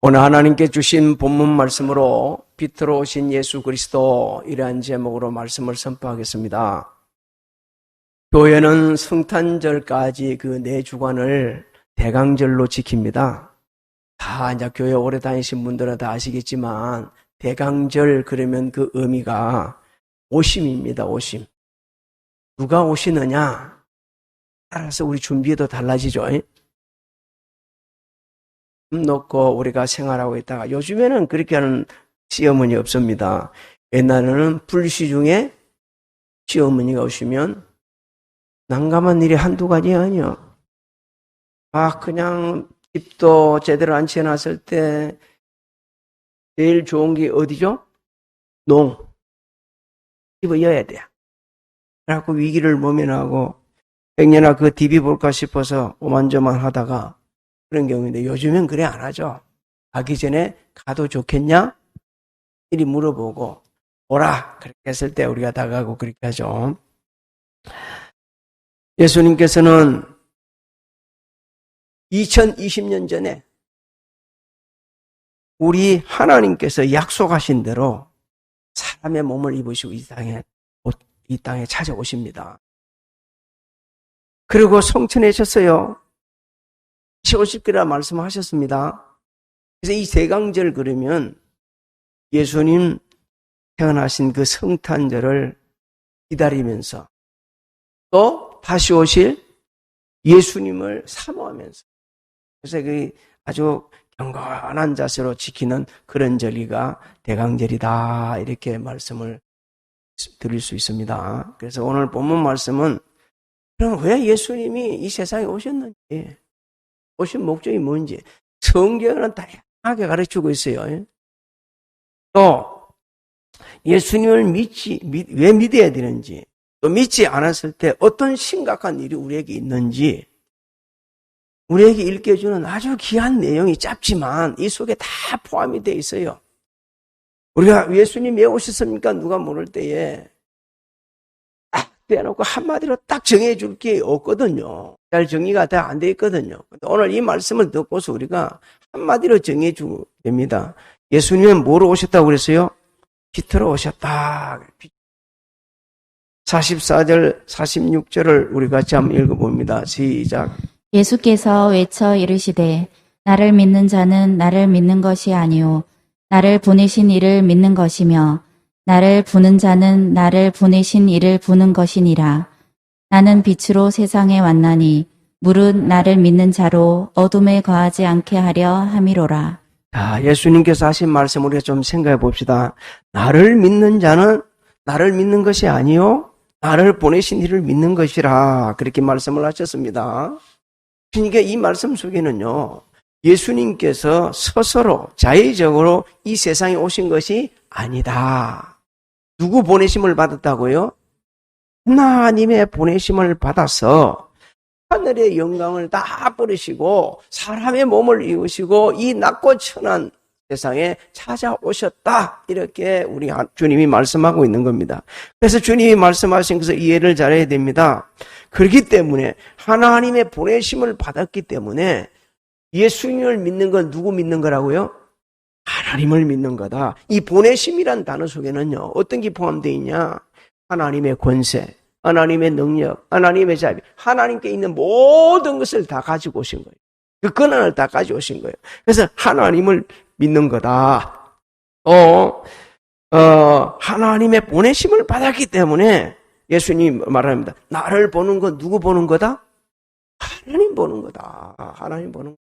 오늘 하나님께 주신 본문 말씀으로 빛으로 오신 예수 그리스도 이러한 제목으로 말씀을 선포하겠습니다. 교회는 성탄절까지 그 4주간을 대강절로 지킵니다. 다 이제 교회 오래 다니신 분들은 다 아시겠지만 대강절 그러면 그 의미가 오심입니다. 오심. 누가 오시느냐 따라서 우리 준비도 달라지죠. 놓고 우리가 생활하고 있다가 요즘에는 그렇게 하는 시어머니 없습니다. 옛날에는 불시 중에 시어머니가 오시면 난감한 일이 한두 가지 아니요. 그냥 집도 제대로 안 지어놨을 때 제일 좋은 게 어디죠? 집을 여야 돼. 그래갖고 위기를 모면하고 백년아 그 TV 볼까 싶어서 오만저만 하다가 그런 경우인데 요즘엔 그래 안 하죠. 가기 전에 가도 좋겠냐? 이리 물어보고 오라 그렇게 했을 때 우리가 다가가고 그렇게 하죠. 예수님께서는 2020년 전에 우리 하나님께서 약속하신 대로 사람의 몸을 입으시고 이 땅에 찾아오십니다. 그리고 성천하셨어요. 50기라 말씀하셨습니다. 그래서 이 대강절 그러면 예수님 태어나신 그 성탄절을 기다리면서 또 다시 오실 예수님을 사모하면서 그래서 그 아주 경건한 자세로 지키는 그런 절기가 대강절이다 이렇게 말씀을 드릴 수 있습니다. 그래서 오늘 본문 말씀은 그럼 왜 예수님이 이 세상에 오셨는지 오신 목적이 뭔지 성경은 다양하게 가르치고 있어요. 또 예수님을 왜 믿어야 되는지 또 믿지 않았을 때 어떤 심각한 일이 우리에게 있는지 우리에게 일깨주는 아주 귀한 내용이 짧지만 이 속에 다 포함이 되어 있어요. 우리가 예수님 왜 오셨습니까? 누가 물을 때에 빼놓고 한마디로 딱 정해줄 게 없거든요. 잘 정리가 다 안 돼 있거든요. 오늘 이 말씀을 듣고서 우리가 한마디로 정해주면 됩니다. 예수님은 뭐로 오셨다고 그랬어요? 빛으로 오셨다. 44절, 46절을 우리 같이 한번 읽어봅니다. 시작. 예수께서 외쳐 이르시되 나를 믿는 자는 나를 믿는 것이 아니요 나를 보내신 이를 믿는 것이며 나를 부는 자는 나를 보내신 이를 부는 것이니라. 나는 빛으로 세상에 왔나니 무릇 나를 믿는 자로 어둠에 거하지 않게 하려 함이로라. 예수님께서 하신 말씀 우리가 좀 생각해 봅시다. 나를 믿는 자는 나를 믿는 것이 아니요 나를 보내신 이를 믿는 것이라 그렇게 말씀을 하셨습니다. 그러니까 이 말씀 속에는요 예수님께서 스스로 자의적으로 이 세상에 오신 것이 아니다. 누구 보내심을 받았다고요? 하나님의 보내심을 받아서 하늘의 영광을 다 버리시고 사람의 몸을 입으시고 이 낮고 천한 세상에 찾아오셨다. 이렇게 우리 주님이 말씀하고 있는 겁니다. 그래서 주님이 말씀하신 것을 이해를 잘해야 됩니다. 그렇기 때문에 하나님의 보내심을 받았기 때문에 예수님을 믿는 건 누구 믿는 거라고요? 하나님을 믿는 거다. 이 보내심이란 단어 속에는요 어떤 게 포함되어 있냐? 하나님의 권세, 하나님의 능력, 하나님의 자비, 하나님께 있는 모든 것을 다 가지고 오신 거예요. 그 권한을 다 가지고 오신 거예요. 그래서 하나님을 믿는 거다. 하나님의 보내심을 받았기 때문에 예수님이 말합니다. 나를 보는 건 누구 보는 거다? 하나님 보는 거다. 하나님 보는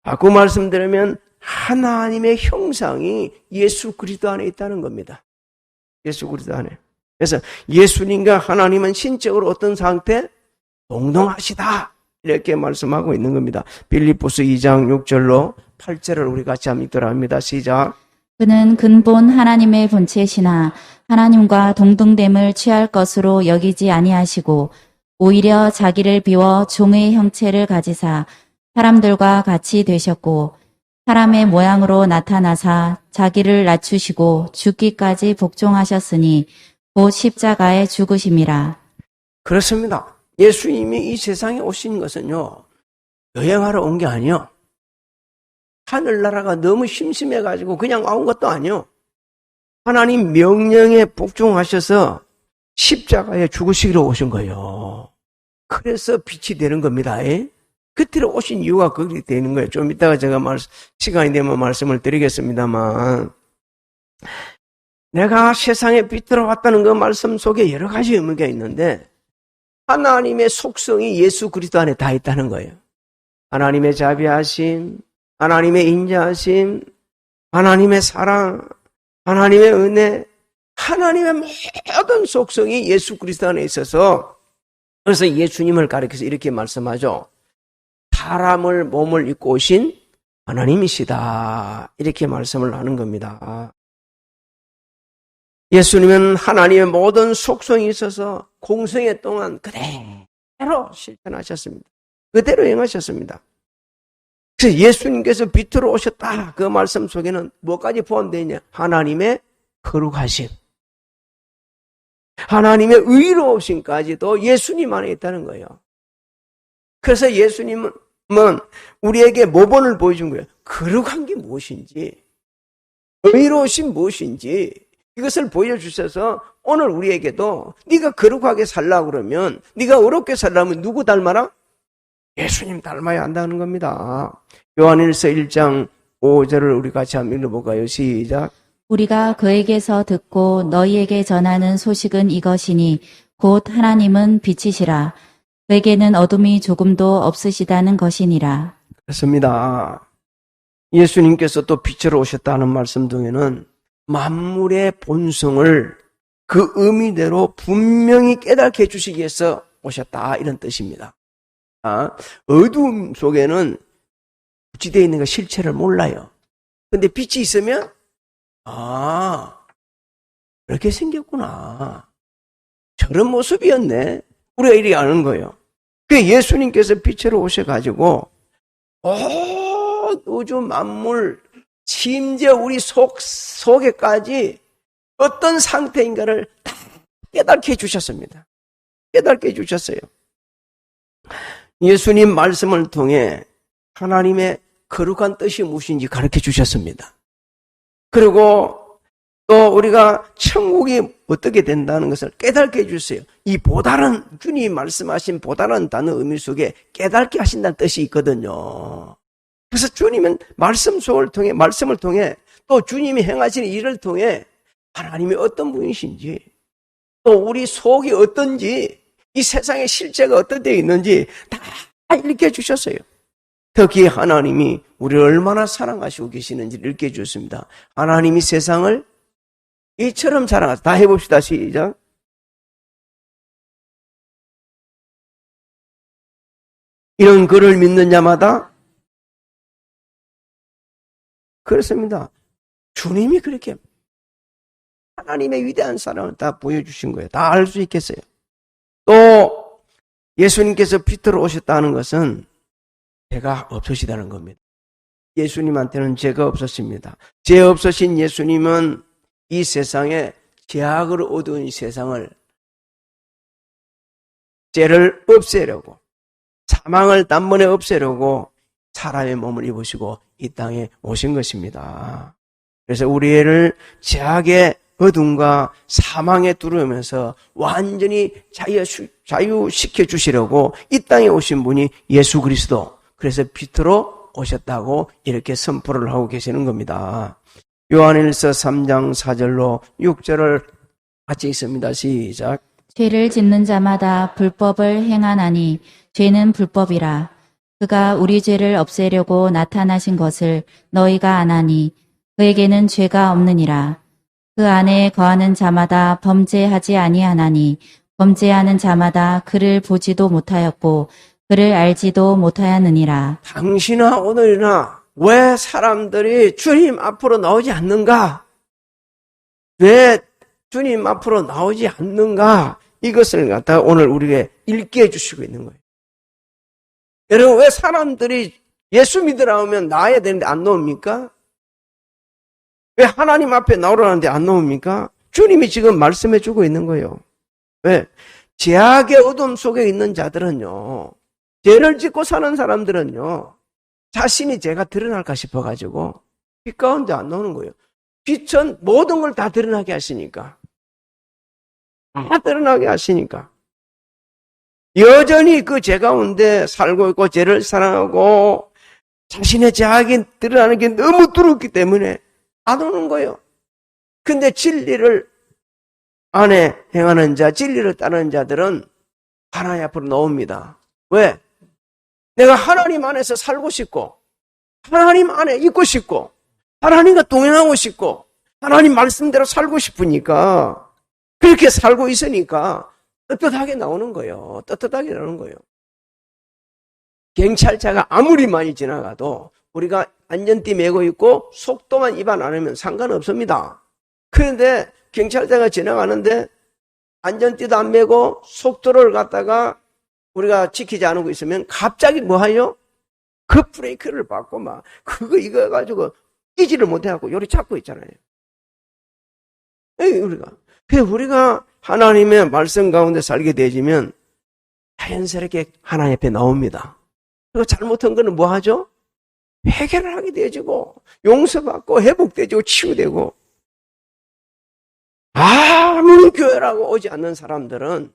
거다. 그 말씀 들으면 하나님의 형상이 예수 그리스도 안에 있다는 겁니다. 예수 그리스도 안에. 그래서 예수님과 하나님은 신적으로 어떤 상태? 동등하시다. 이렇게 말씀하고 있는 겁니다. 빌립보서 2장 6절로 8절을 우리 같이 한번 읽도록 합니다. 시작. 그는 근본 하나님의 본체시나 하나님과 동등됨을 취할 것으로 여기지 아니하시고 오히려 자기를 비워 종의 형체를 가지사 사람들과 같이 되셨고 사람의 모양으로 나타나사 자기를 낮추시고 죽기까지 복종하셨으니 곧 십자가에 죽으심이라. 그렇습니다. 예수님이 이 세상에 오신 것은요 여행하러 온 게 아니요 하늘나라가 너무 심심해가지고 그냥 온 것도 아니요. 하나님 명령에 복종하셔서 십자가에 죽으시기로 오신 거예요. 그래서 빛이 되는 겁니다. 그때로 오신 이유가 그렇게 되는 거예요. 좀 이따가 제가 시간이 되면 말씀을 드리겠습니다만, 내가 세상에 빛으로 왔다는 그 말씀 속에 여러 가지 의미가 있는데, 하나님의 속성이 예수 그리스도 안에 다 있다는 거예요. 하나님의 자비하심, 하나님의 인자하심, 하나님의 사랑, 하나님의 은혜, 하나님의 모든 속성이 예수 그리스도 안에 있어서, 그래서 예수님을 가리켜서 이렇게 말씀하죠. 사람을 몸을 입고 오신 하나님이시다. 이렇게 말씀을 하는 겁니다. 예수님은 하나님의 모든 속성이 있어서 공생애 동안 그대로 실천하셨습니다. 그대로 행하셨습니다. 그래서 예수님께서 빛으로 오셨다. 그 말씀 속에는 뭐까지 포함되어 있냐? 하나님의 거룩하심, 하나님의 의로우심까지도 예수님 안에 있다는 거예요. 그래서 예수님은 우리에게 모본을 보여준 거예요. 거룩한 게 무엇인지, 의로우심 무엇인지 이것을 보여주셔서 오늘 우리에게도 네가 거룩하게 살려고 그러면, 네가 어렵게 살려면 누구 닮아라? 예수님 닮아야 한다는 겁니다. 요한일서 1장 5절을 우리 같이 한번 읽어볼까요? 시작. 우리가 그에게서 듣고 너희에게 전하는 소식은 이것이니 곧 하나님은 빛이시라. 그에게는 어둠이 조금도 없으시다는 것이니라. 그렇습니다. 예수님께서 또 빛으로 오셨다는 말씀 중에는 만물의 본성을 그 의미대로 분명히 깨닫게 해주시기 위해서 오셨다, 이런 뜻입니다. 어두움 속에는 부치되어 있는 그 실체를 몰라요. 근데 빛이 있으면 그렇게 생겼구나, 저런 모습이었네, 우리가 이렇게 아는 거예요. 그 예수님께서 빛으로 오셔가지고 우주 만물, 심지어 우리 속에까지 어떤 상태인가를 다 깨닫게 해주셨습니다. 깨닫게 해주셨어요. 예수님 말씀을 통해 하나님의 거룩한 뜻이 무엇인지 가르쳐 주셨습니다. 그리고 또 우리가 천국이 어떻게 된다는 것을 깨닫게 해주세요. 이 보다는, 주님이 말씀하신 보다는 단어 의미 속에 깨닫게 하신다는 뜻이 있거든요. 그래서 주님은 말씀을 통해 또 주님이 행하시는 일을 통해 하나님이 어떤 분이신지, 또 우리 속이 어떤지, 이 세상의 실체가 어떤 데 있는지 다 읽게 주셨어요. 특히 하나님이 우리를 얼마나 사랑하시고 계시는지를 읽게 주셨습니다. 하나님이 세상을 이처럼 사랑하셨다. 다 해봅시다. 시작. 이런 글을 믿는 자마다, 그렇습니다. 주님이 그렇게 하나님의 위대한 사랑을 다 보여주신 거예요. 다 알 수 있겠어요. 또 예수님께서 빛으로 오셨다는 것은 죄가 없으시다는 겁니다. 예수님한테는 죄가 없었습니다. 죄 없으신 예수님은 이 세상에 죄악으로 어두운 세상을, 죄를 없애려고, 사망을 단번에 없애려고 사람의 몸을 입으시고 이 땅에 오신 것입니다. 그래서 우리를 죄악의 어둠과 사망에 두려우면서 완전히 자유시켜 주시려고 이 땅에 오신 분이 예수 그리스도, 그래서 빛으로 오셨다고 이렇게 선포를 하고 계시는 겁니다. 요한일서 3장 4절로 6절을 같이 읽습니다. 시작. 죄를 짓는 자마다 불법을 행하나니 죄는 불법이라. 그가 우리 죄를 없애려고 나타나신 것을 너희가 아나니 그에게는 죄가 없느니라. 그 안에 거하는 자마다 범죄하지 아니하나니 범죄하는 자마다 그를 보지도 못하였고 그를 알지도 못하였느니라. 당시나 오늘이나 왜 사람들이 주님 앞으로 나오지 않는가? 왜 주님 앞으로 나오지 않는가? 이것을 갖다가 오늘 우리에게 읽게 해주시고 있는 거예요. 여러분, 왜 사람들이 예수 믿으라 하면 나와야 되는데 안 나옵니까? 왜 하나님 앞에 나오라는데 안 나옵니까? 주님이 지금 말씀해 주고 있는 거예요. 왜? 죄악의 어둠 속에 있는 자들은요, 죄를 짓고 사는 사람들은요, 자신이 제가 드러날까 싶어가지고 빛 가운데 안 나오는 거예요. 빛은 모든 걸 다 드러나게 하시니까. 다 드러나게 하시니까. 여전히 그 죄 가운데 살고 있고 죄를 사랑하고 자신의 죄악이 드러나는 게 너무 두렵기 때문에 안 오는 거예요. 근데 진리를 안에 행하는 자, 진리를 따르는 자들은 하나님 앞으로 나옵니다. 왜? 내가 하나님 안에서 살고 싶고 하나님 안에 있고 싶고 하나님과 동행하고 싶고 하나님 말씀대로 살고 싶으니까 그렇게 살고 있으니까 떳떳하게 나오는 거예요. 떳떳하게 나오는 거예요. 경찰차가 아무리 많이 지나가도 우리가 안전띠 메고 있고 속도만 위반 안 하면 상관없습니다. 그런데 경찰차가 지나가는데 안전띠도 안 메고 속도를 갖다가 우리가 지키지 않고 있으면 갑자기 뭐 하요? 그 브레이크를 밟고 막 이거 가지고 이지를 못해갖고 요리 잡고 있잖아요. 우리가 하나님의 말씀 가운데 살게 되지면 자연스럽게 하나님 앞에 나옵니다. 그리고 잘못한 거는 뭐 하죠? 회개를 하게 되지고 용서받고 회복되고 치유되고 아무리 교회라고 오지 않는 사람들은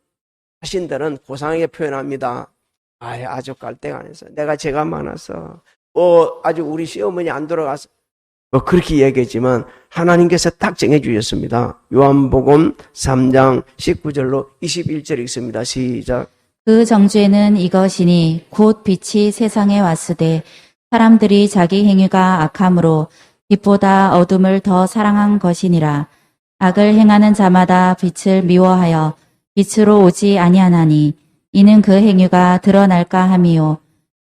자신들은 고상하게 표현합니다. 아주 갈대가 안 해서 내가 죄가 많아서 아주 우리 시어머니 안 돌아가서 그렇게 얘기했지만 하나님께서 딱 정해주셨습니다. 요한복음 3장 19절로 21절 읽습니다. 시작. 그 정죄는 이것이니 곧 빛이 세상에 왔으되 사람들이 자기 행위가 악함으로 빛보다 어둠을 더 사랑한 것이니라. 악을 행하는 자마다 빛을 미워하여 빛으로 오지 아니하나니 이는 그 행위가 드러날까 함이요.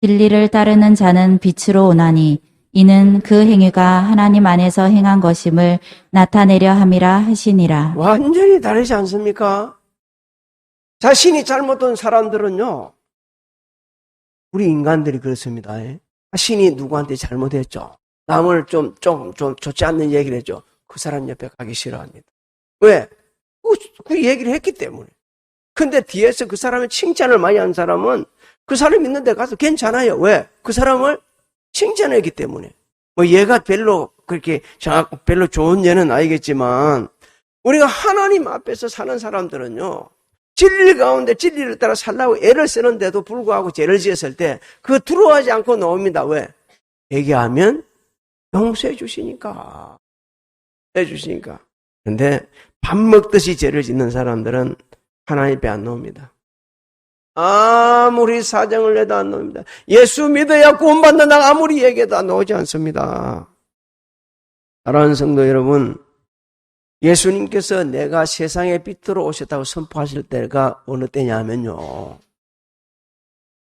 진리를 따르는 자는 빛으로 오나니 이는 그 행위가 하나님 안에서 행한 것임을 나타내려 함이라 하시니라. 완전히 다르지 않습니까? 자신이 잘못한 사람들은요, 우리 인간들이 그렇습니다. 자신이 누구한테 잘못했죠. 남을 좀 좋지 않는 얘기를 했죠. 그 사람 옆에 가기 싫어합니다. 왜? 그 얘기를 했기 때문에. 근데 뒤에서 그 사람의 칭찬을 많이 한 사람은 그 사람 있는 데 가서 괜찮아요. 왜? 그 사람을 칭찬했기 때문에. 얘가 별로 별로 좋은 예는 아니겠지만, 우리가 하나님 앞에서 사는 사람들은요, 진리 가운데 진리를 따라 살라고 애를 쓰는데도 불구하고 죄를 지었을 때, 그거 두려워하지 않고 나옵니다. 왜? 얘기하면 용서해 주시니까. 해주시니까. 근데 밥 먹듯이 죄를 짓는 사람들은 하나님 앞에 안 나옵니다. 아무리 사정을 내도 안 나옵니다. 예수 믿어야 구원받는다 아무리 얘기해도 안 나오지 않습니다. 사랑하는 성도 여러분, 예수님께서 내가 세상의 빛으로 오셨다고 선포하실 때가 어느 때냐면요,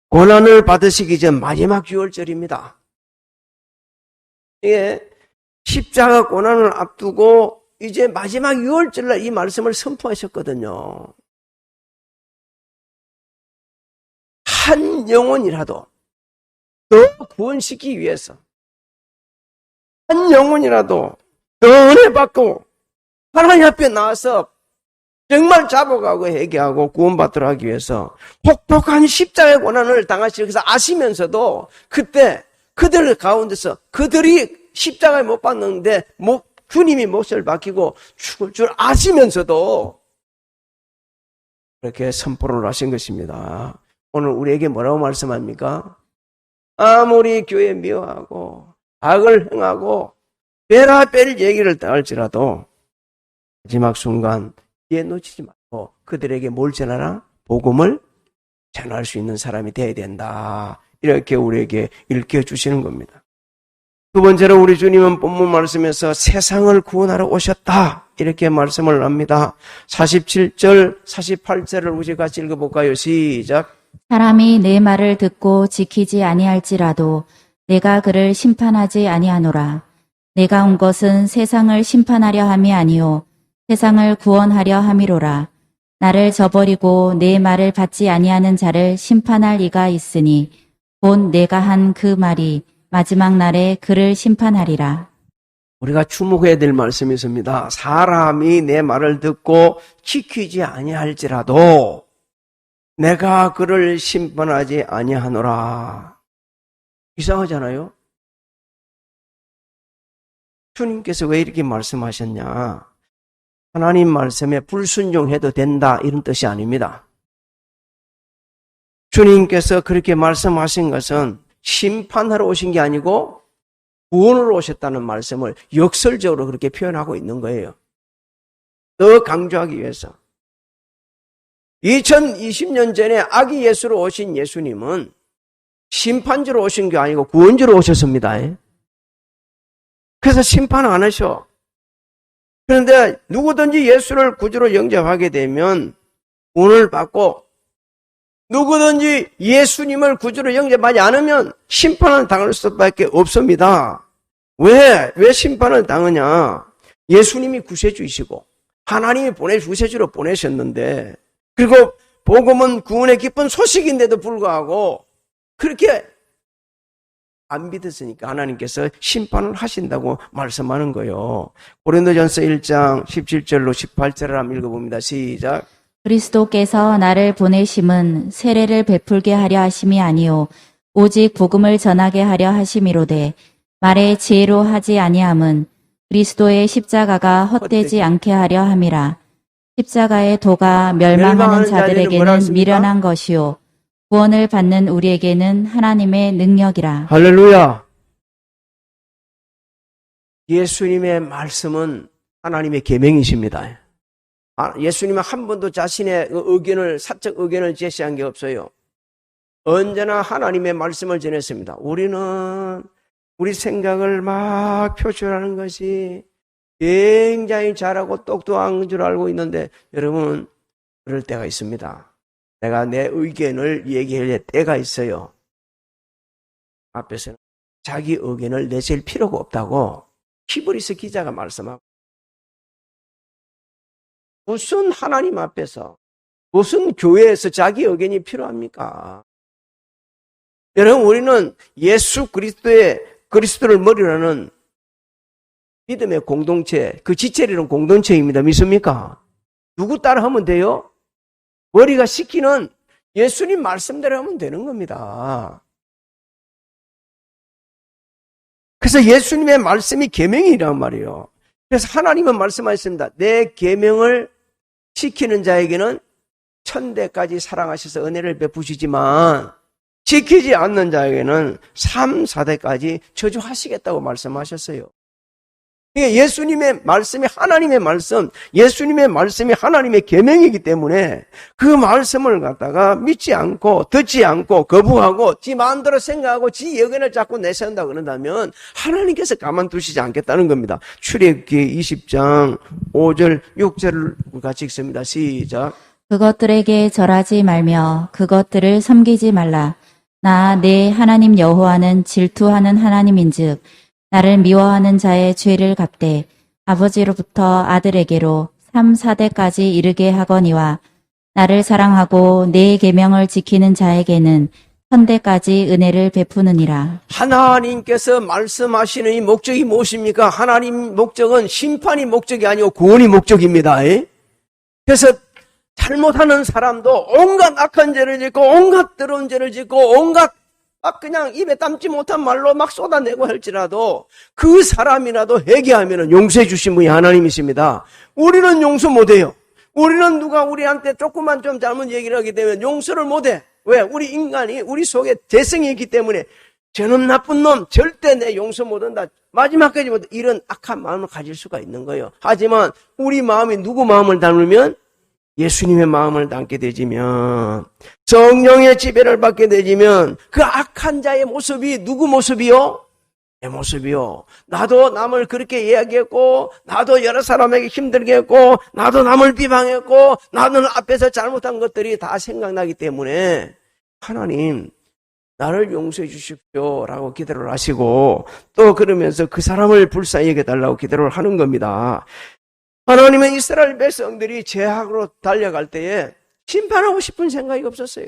고난을 받으시기 전 마지막 6월절입니다. 이게 십자가 고난을 앞두고 이제 마지막 6월절날 이 말씀을 선포하셨거든요. 한 영혼이라도 더 구원시키기 위해서, 한 영혼이라도 더 은혜 받고 하나님 앞에 나와서 정말 잡아가고 회개하고 구원받도록 하기 위해서 혹독한 십자가의 고난을 당하시기 위해서 아시면서도 그때 그들 가운데서 그들이 십자가에 못 박는데 주님이 몫을 맡기고 죽을 줄 아시면서도 그렇게 선포를 하신 것입니다. 오늘 우리에게 뭐라고 말씀합니까? 아무리 교회 미워하고 악을 행하고 베라벨 얘기를 할지라도 마지막 순간 뒤에 놓치지 말고 그들에게 뭘 전하라? 복음을 전할 수 있는 사람이 되어야 된다. 이렇게 우리에게 일깨워주시는 겁니다. 두 번째로 우리 주님은 본문 말씀에서 세상을 구원하러 오셨다. 이렇게 말씀을 합니다. 47절, 48절을 우리 같이 읽어볼까요? 시작. 사람이 내 말을 듣고 지키지 아니할지라도 내가 그를 심판하지 아니하노라. 내가 온 것은 세상을 심판하려 함이 아니요 세상을 구원하려 함이로라. 나를 저버리고 내 말을 받지 아니하는 자를 심판할 이가 있으니 곧 내가 한 그 말이 마지막 날에 그를 심판하리라. 우리가 주목해야 될 말씀이 있습니다. 사람이 내 말을 듣고 지키지 아니할지라도 내가 그를 심판하지 아니하노라. 이상하잖아요? 주님께서 왜 이렇게 말씀하셨냐? 하나님 말씀에 불순종해도 된다 이런 뜻이 아닙니다. 주님께서 그렇게 말씀하신 것은 심판하러 오신 게 아니고 구원으로 오셨다는 말씀을 역설적으로 그렇게 표현하고 있는 거예요. 더 강조하기 위해서. 2020년 전에 아기 예수로 오신 예수님은 심판주로 오신 게 아니고 구원주로 오셨습니다. 그래서 심판 안 하셔. 그런데 누구든지 예수를 구주로 영접하게 되면 구원을 받고, 누구든지 예수님을 구주로 영접하지 않으면 심판을 당할 수밖에 없습니다. 왜 심판을 당하냐? 예수님이 구세주이시고 하나님이 구세주로 보내셨는데, 그리고 복음은 구원의 기쁜 소식인데도 불구하고 그렇게 안 믿었으니까 하나님께서 심판을 하신다고 말씀하는 거예요. 고린도전서 1장 17절로 18절을 한번 읽어봅니다. 시작. 그리스도께서 나를 보내심은 세례를 베풀게 하려 하심이 아니요 오직 복음을 전하게 하려 하심이로되 말의 지혜로 하지 아니함은 그리스도의 십자가가 헛되지 않게 하려 함이라. 십자가의 도가 멸망하는 자들에게는 미련한 것이요 구원을 받는 우리에게는 하나님의 능력이라. 할렐루야. 예수님의 말씀은 하나님의 계명이십니다. 예수님은 한 번도 자신의 사적 의견을 제시한 게 없어요. 언제나 하나님의 말씀을 전했습니다. 우리는 우리 생각을 막 표출하는 것이 굉장히 잘하고 똑똑한 줄 알고 있는데, 여러분, 그럴 때가 있습니다. 내가 내 의견을 얘기할 때가 있어요. 앞에서는 자기 의견을 내실 필요가 없다고 히브리서 기자가 말씀하고, 무슨 하나님 앞에서, 무슨 교회에서 자기 의견이 필요합니까? 여러분, 우리는 예수 그리스도를 머리로 하는 믿음의 공동체, 그 지체리는 공동체입니다. 믿습니까? 누구 따라 하면 돼요? 머리가 시키는 예수님 말씀대로 하면 되는 겁니다. 그래서 예수님의 말씀이 계명이란 말이에요. 그래서 하나님은 말씀하셨습니다. 내 계명을 지키는 자에게는 천대까지 사랑하셔서 은혜를 베푸시지만 지키지 않는 자에게는 3, 4대까지 저주하시겠다고 말씀하셨어요. 예수님의 말씀이 하나님의 말씀, 예수님의 말씀이 하나님의 계명이기 때문에 그 말씀을 갖다가 믿지 않고 듣지 않고 거부하고 지 마음대로 생각하고 지 의견을 자꾸 내세운다 그런다면 하나님께서 가만두시지 않겠다는 겁니다. 출애굽기 20장 5절 6절을 같이 읽습니다. 시작. 그것들에게 절하지 말며 그것들을 섬기지 말라. 나 내 하나님 여호와는 질투하는 하나님인즉 나를 미워하는 자의 죄를 갚되 아버지로부터 아들에게로 3, 4대까지 이르게 하거니와 나를 사랑하고 내 계명을 지키는 자에게는 1000대까지 은혜를 베푸느니라. 하나님께서 말씀하시는 이 목적이 무엇입니까? 하나님 목적은 심판이 목적이 아니고 구원이 목적입니다. 그래서 잘못하는 사람도 온갖 악한 죄를 짓고 온갖 더러운 죄를 짓고 온갖 막 그냥 입에 담지 못한 말로 막 쏟아내고 할지라도 그 사람이라도 회개하면 용서해 주신 분이 하나님이십니다. 우리는 용서 못해요. 우리는 누가 우리한테 조금만 좀 잘못 얘기를 하게 되면 용서를 못해. 왜? 우리 인간이 우리 속에 재성이 있기 때문에 저놈 나쁜 놈 절대 내 용서 못한다. 마지막까지 못 이런 악한 마음을 가질 수가 있는 거예요. 하지만 우리 마음이 누구 마음을 닮으면 예수님의 마음을 담게 되지면 성령의 지배를 받게 되지면 그 악한 자의 모습이 누구 모습이요? 내 모습이요. 나도 남을 그렇게 이야기했고 나도 여러 사람에게 힘들게 했고 나도 남을 비방했고 나는 앞에서 잘못한 것들이 다 생각나기 때문에 하나님 나를 용서해 주십시오 라고 기도를 하시고 또 그러면서 그 사람을 불쌍히 여겨달라고 기도를 하는 겁니다. 하나님은 이스라엘 백성들이 죄악으로 달려갈 때에 심판하고 싶은 생각이 없었어요.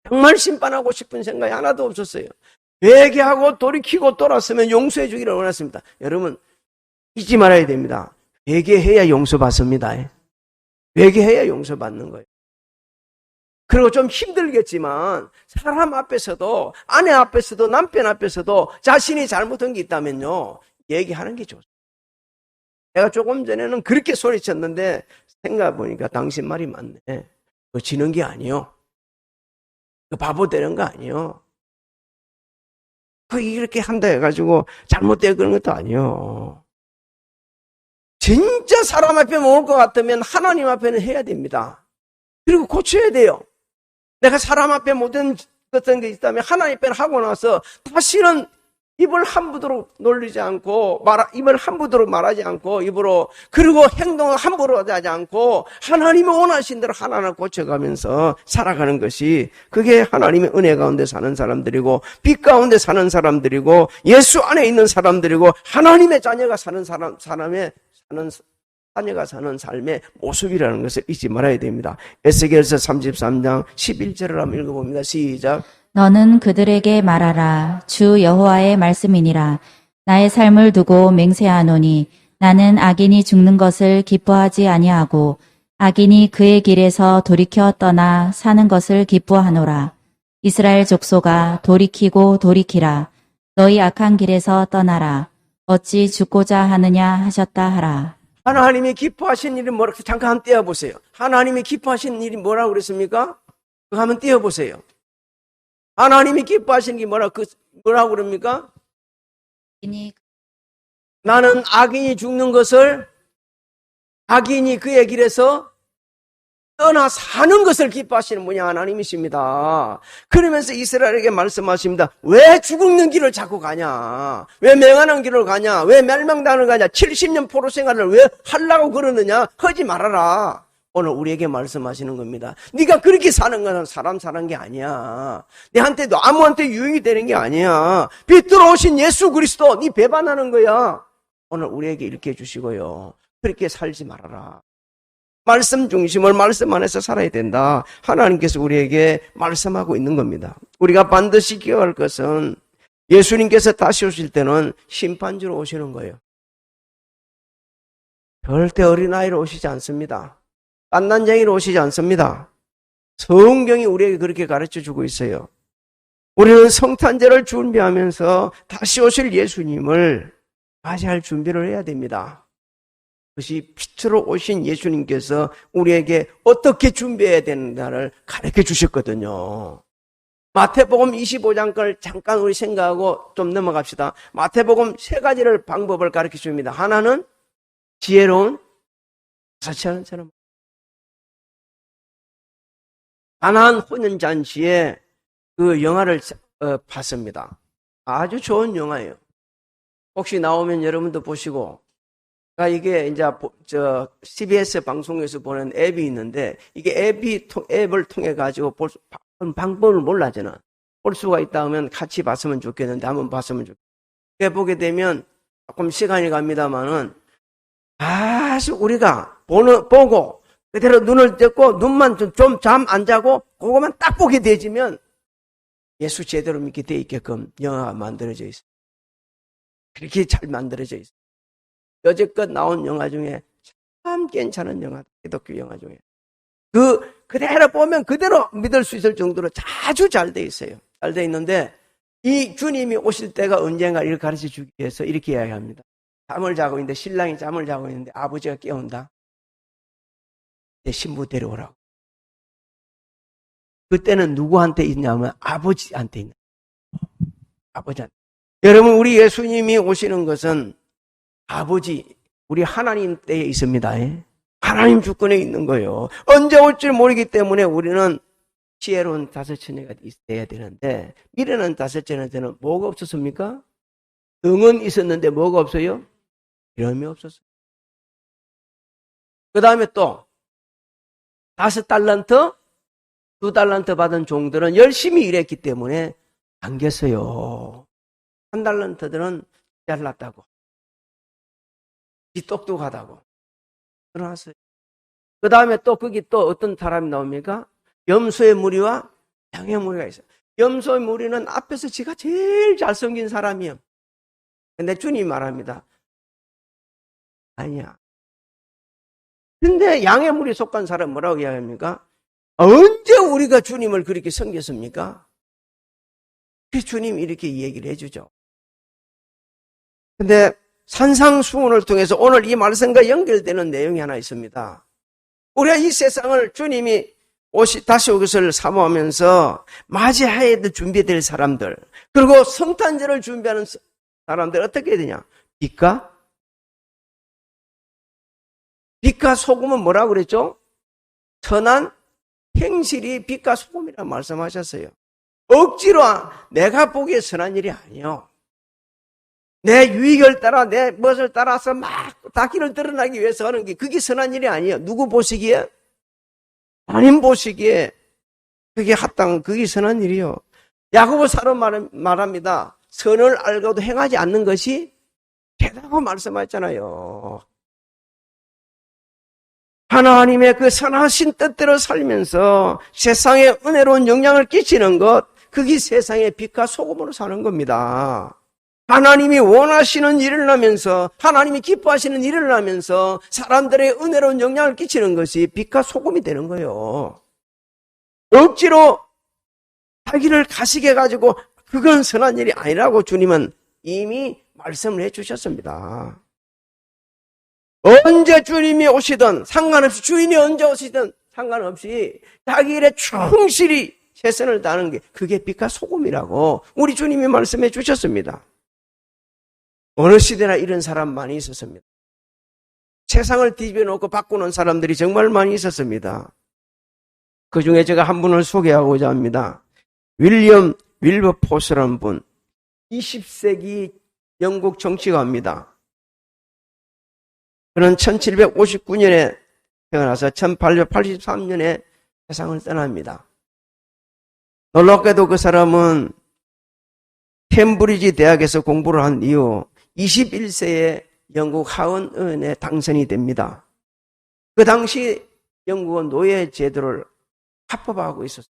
정말 심판하고 싶은 생각이 하나도 없었어요. 회개하고 돌이키고 돌았으면 용서해 주기를 원했습니다. 여러분 잊지 말아야 됩니다. 회개해야 용서받습니다. 회개해야 용서받는 거예요. 그리고 좀 힘들겠지만 사람 앞에서도, 아내 앞에서도, 남편 앞에서도 자신이 잘못한 게 있다면요, 얘기하는 게 좋습니다. 내가 조금 전에는 그렇게 소리쳤는데 생각해보니까 당신 말이 맞네. 그거 지는 게 아니요. 그 바보 되는 거 아니요. 그 이렇게 한다 해가지고 잘못되어 그런 것도 아니요. 진짜 사람 앞에 먹을 것 같으면 하나님 앞에는 해야 됩니다. 그리고 고쳐야 돼요. 내가 사람 앞에 못한 것같은 게 있다면 하나님 앞에 하고 나서 다시는 입을 함부로 놀리지 않고, 입을 함부로 말하지 않고, 입으로, 그리고 행동을 함부로 하지 않고, 하나님이 원하신 대로 하나하나 고쳐가면서 살아가는 것이, 그게 하나님의 은혜 가운데 사는 사람들이고, 빛 가운데 사는 사람들이고, 예수 안에 있는 사람들이고, 하나님의 자녀가 사는 자녀가 사는 삶의 모습이라는 것을 잊지 말아야 됩니다. 에스겔서 33장 11절을 한번 읽어봅니다. 시작. 너는 그들에게 말하라. 주 여호와의 말씀이니라. 나의 삶을 두고 맹세하노니 나는 악인이 죽는 것을 기뻐하지 아니하고 악인이 그의 길에서 돌이켜 떠나 사는 것을 기뻐하노라. 이스라엘 족속아 돌이키고 돌이키라. 너희 악한 길에서 떠나라. 어찌 죽고자 하느냐 하셨다 하라. 하나님이 기뻐하신 일이 뭐라고 잠깐 떼어보세요. 하나님이 기뻐하신 일이 뭐라고 그랬습니까? 그거 한번 떼어보세요. 하나님이 기뻐하시는 게 뭐라고 그럽니까? 나는 악인이 죽는 것을, 악인이 그의 길에서 떠나 사는 것을 기뻐하시는 분이 하나님이십니다. 그러면서 이스라엘에게 말씀하십니다. 왜 죽는 길을 자꾸 가냐? 왜 맹하는 길을 가냐? 왜 멸망당을 가냐? 70년 포로 생활을 왜 하려고 그러느냐? 하지 말아라. 오늘 우리에게 말씀하시는 겁니다. 네가 그렇게 사는 것은 사람 사는 게 아니야. 내한테도 아무한테 유익이 되는 게 아니야. 빛으로 오신 예수 그리스도 네 배반하는 거야. 오늘 우리에게 이렇게 해주시고요. 그렇게 살지 말아라. 말씀 중심을 말씀 안에서 살아야 된다. 하나님께서 우리에게 말씀하고 있는 겁니다. 우리가 반드시 기억할 것은 예수님께서 다시 오실 때는 심판주로 오시는 거예요. 절대 어린아이로 오시지 않습니다. 깐난쟁이로 오시지 않습니다. 성경이 우리에게 그렇게 가르쳐주고 있어요. 우리는 성탄절을 준비하면서 다시 오실 예수님을 맞이할 준비를 해야 됩니다. 그것이 빛으로 오신 예수님께서 우리에게 어떻게 준비해야 되는가를 가르쳐 주셨거든요. 마태복음 25장 걸 잠깐 우리 생각하고 좀 넘어갑시다. 마태복음 세 가지를 방법을 가르쳐 줍니다. 하나는 지혜로운 사치하는처럼 가나안 혼인잔치에 그 영화를 봤습니다. 아주 좋은 영화예요. 혹시 나오면 여러분도 보시고, 이게 이제 CBS 방송에서 보는 앱이 있는데, 이게 앱을 통해 가지고 방법을 몰라 저는. 볼 수가 있다 하면 같이 봤으면 좋겠는데 한번 봤으면 좋겠어요. 보게 되면 조금 시간이 갑니다만은 아주 우리가 보고 그대로 눈을 떼고 눈만 좀 잠 안 자고 그거만 딱 보게 되지면 예수 제대로 믿게 돼 있게끔 영화가 만들어져 있어요. 그렇게 잘 만들어져 있어요. 여태껏 나온 영화 중에 참 괜찮은 영화, 기독교 영화 중에. 그대로 보면 그대로 믿을 수 있을 정도로 아주 잘 돼 있어요. 잘 돼 있는데, 이 주님이 오실 때가 언젠가 이렇게 가르쳐 주기 위해서 이렇게 이야기합니다. 잠을 자고 있는데, 신랑이 잠을 자고 있는데, 아버지가 깨운다. 내 신부 데려오라고. 그때는 누구한테 있냐면, 아버지한테 있는 거예요. 아버지한테. 여러분, 우리 예수님이 오시는 것은 아버지, 우리 하나님 때에 있습니다. 하나님 주권에 있는 거예요. 언제 올지 모르기 때문에 우리는 지혜로운 다섯처녀가 있어야 되는데, 미련한 다섯처녀한테는 뭐가 없었습니까? 등은 있었는데 뭐가 없어요? 이름이 없었어요. 그 다음에 또 5달란트, 2달란트 받은 종들은 열심히 일했기 때문에 안겼어요. 1달란트들은 잘났다고, 똑똑하다고 그러났어요. 그 다음에 또 거기 또 어떤 사람이 나옵니까? 염소의 무리와 양의 무리가 있어요. 염소의 무리는 앞에서 지가 제일 잘생긴 사람이에요. 근데 주님이 말합니다. 아니야. 근데 양의 무리 속한 사람 뭐라고 이야기합니까? 언제 우리가 주님을 그렇게 섬겼습니까? 그 주님이 이렇게 얘기를 해주죠. 근데 산상수훈을 통해서 오늘 이 말씀과 연결되는 내용이 하나 있습니다. 우리가 이 세상을 주님이 다시 올 것을 사모하면서 맞이해야 준비될 사람들, 그리고 성탄절을 준비하는 사람들 어떻게 해야 되냐? 빛과 소금은 뭐라고 그랬죠? 선한 행실이 빛과 소금이라고 말씀하셨어요. 억지로 내가 보기에 선한 일이 아니요. 내 유익을 따라 내 멋을 따라서 막 다기를 드러나기 위해서 하는 게 그게 선한 일이 아니에요. 누구 보시기에? 하나님 보시기에 그게 합당한 그게 선한 일이요. 야고보서는 말합니다. 선을 알고도 행하지 않는 것이 죄다고 말씀하셨잖아요. 하나님의 그 선하신 뜻대로 살면서 세상에 은혜로운 영향을 끼치는 것, 그게 세상의 빛과 소금으로 사는 겁니다. 하나님이 원하시는 일을 하면서, 하나님이 기뻐하시는 일을 하면서 사람들의 은혜로운 영향을 끼치는 것이 빛과 소금이 되는 거예요. 억지로 자기를 가시게 가지고 그건 선한 일이 아니라고 주님은 이미 말씀을 해주셨습니다. 언제 주님이 오시든 상관없이, 주인이 언제 오시든 상관없이 자기 일에 충실히 최선을 다하는 게 그게 빛과 소금이라고 우리 주님이 말씀해 주셨습니다. 어느 시대나 이런 사람 많이 있었습니다. 세상을 뒤집어 놓고 바꾸는 사람들이 정말 많이 있었습니다. 그 중에 제가 한 분을 소개하고자 합니다. 윌리엄 윌버포스라는 분, 20세기 영국 정치가입니다. 그는 1759년에 태어나서 1883년에 세상을 떠납니다. 놀랍게도 그 사람은 캠브리지 대학에서 공부를 한 이후 21세에 영국 하원의원에 당선이 됩니다. 그 당시 영국은 노예 제도를 합법화하고 있었어요.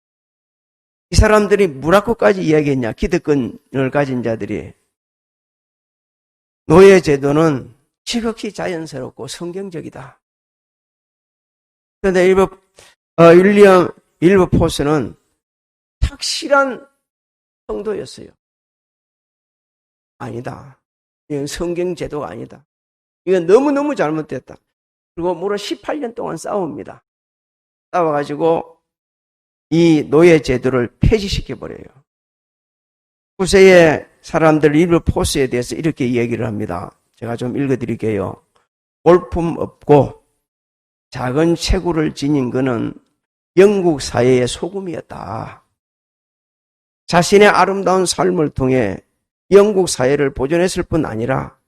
이 사람들이 뭐라고까지 이야기했냐? 기득권을 가진 자들이. 노예 제도는 지극히 자연스럽고 성경적이다. 그런데 윌리엄 윌버포스는 착실한 성도였어요. 아니다. 이건 성경 제도가 아니다. 이건 너무너무 잘못됐다. 그리고 무려 18년 동안 싸웁니다. 싸워가지고 이 노예 제도를 폐지시켜버려요. 후세의 사람들 윌버포스에 대해서 이렇게 이야기를 합니다. 제가 좀 읽어드릴게요. 볼품 없고 작은 체구를 지닌 그는 영국 사회의 소금이었다. 자신의 아름다운 삶을 통해 영국 사회를 보존했을 뿐 아니라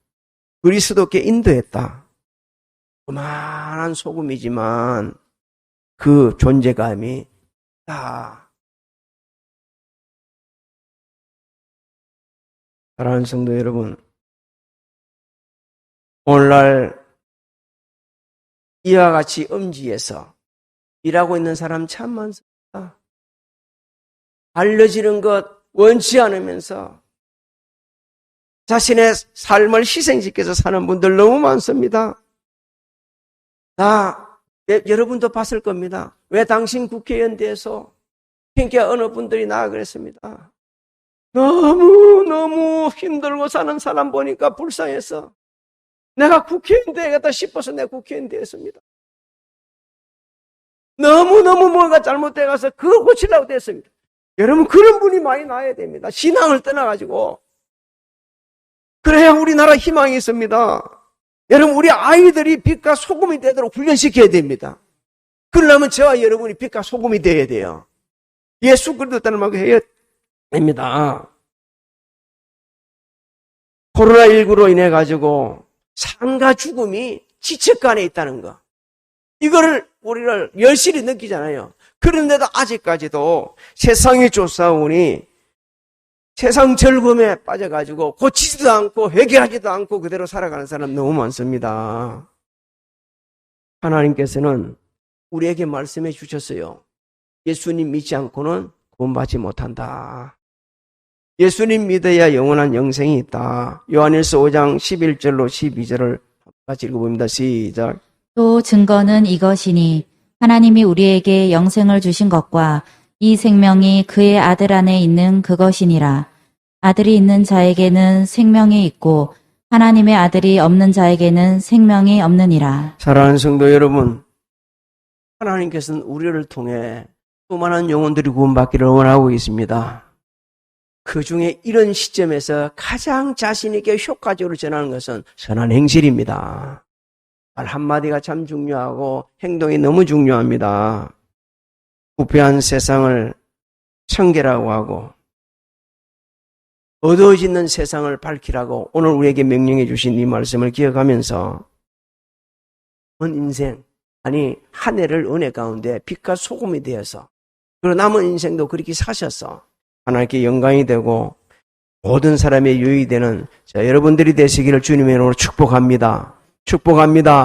그리스도께 인도했다. 그만한 소금이지만 그 존재감이 있다. 사랑하는 성도 여러분, 오늘날 이와 같이 음지에서 일하고 있는 사람 참 많습니다. 알려지는 것 원치 않으면서 자신의 삶을 희생시켜서 사는 분들 너무 많습니다. 여러분도 봤을 겁니다. 왜 당신 국회의원 돼서 그러니까 어느 분들이 나와 그랬습니다. 너무 힘들고 사는 사람 보니까 불쌍해서 내가 국회의원 되겠다 싶어서 내가 국회의원 되었습니다. 너무너무 뭔가 잘못돼가서 그거 고치려고 됐습니다. 여러분, 그런 분이 많이 나와야 됩니다. 신앙을 떠나가지고. 그래야 우리나라 희망이 있습니다. 여러분, 우리 아이들이 빛과 소금이 되도록 훈련시켜야 됩니다. 그러려면 저와 여러분이 빛과 소금이 되어야 돼요. 예수 그리스도 따르면 해야 됩니다. 코로나19로 인해 가지고 삶과 죽음이 지척간에 있다는 거. 이거를 우리를 열실히 느끼잖아요. 그런데도 아직까지도 세상이 쫓아오니 세상 즐거움에 빠져가지고 고치지도 않고 회개하지도 않고 그대로 살아가는 사람 너무 많습니다. 하나님께서는 우리에게 말씀해 주셨어요. 예수님 믿지 않고는 구원받지 못한다. 예수님 믿어야 영원한 영생이 있다. 요한일서 5장 11절로 12절을 같이 읽어봅니다. 시작. 또 증거는 이것이니 하나님이 우리에게 영생을 주신 것과 이 생명이 그의 아들 안에 있는 그것이니라. 아들이 있는 자에게는 생명이 있고 하나님의 아들이 없는 자에게는 생명이 없느니라. 사랑하는 성도 여러분, 하나님께서는 우리를 통해 수많은 영혼들이 구원받기를 원하고 있습니다. 그 중에 이런 시점에서 가장 자신 있게 효과적으로 전하는 것은 선한 행실입니다. 말 한마디가 참 중요하고 행동이 너무 중요합니다. 부패한 세상을 청결하고 하고 어두워지는 세상을 밝히라고 오늘 우리에게 명령해 주신 이 말씀을 기억하면서 온 인생, 아니 한 해를 은혜 가운데 빛과 소금이 되어서 그리고 남은 인생도 그렇게 사셔서 하나님께 영광이 되고 모든 사람의 유익이 되는 여러분들이 되시기를 주님의 이름으로 축복합니다. 축복합니다.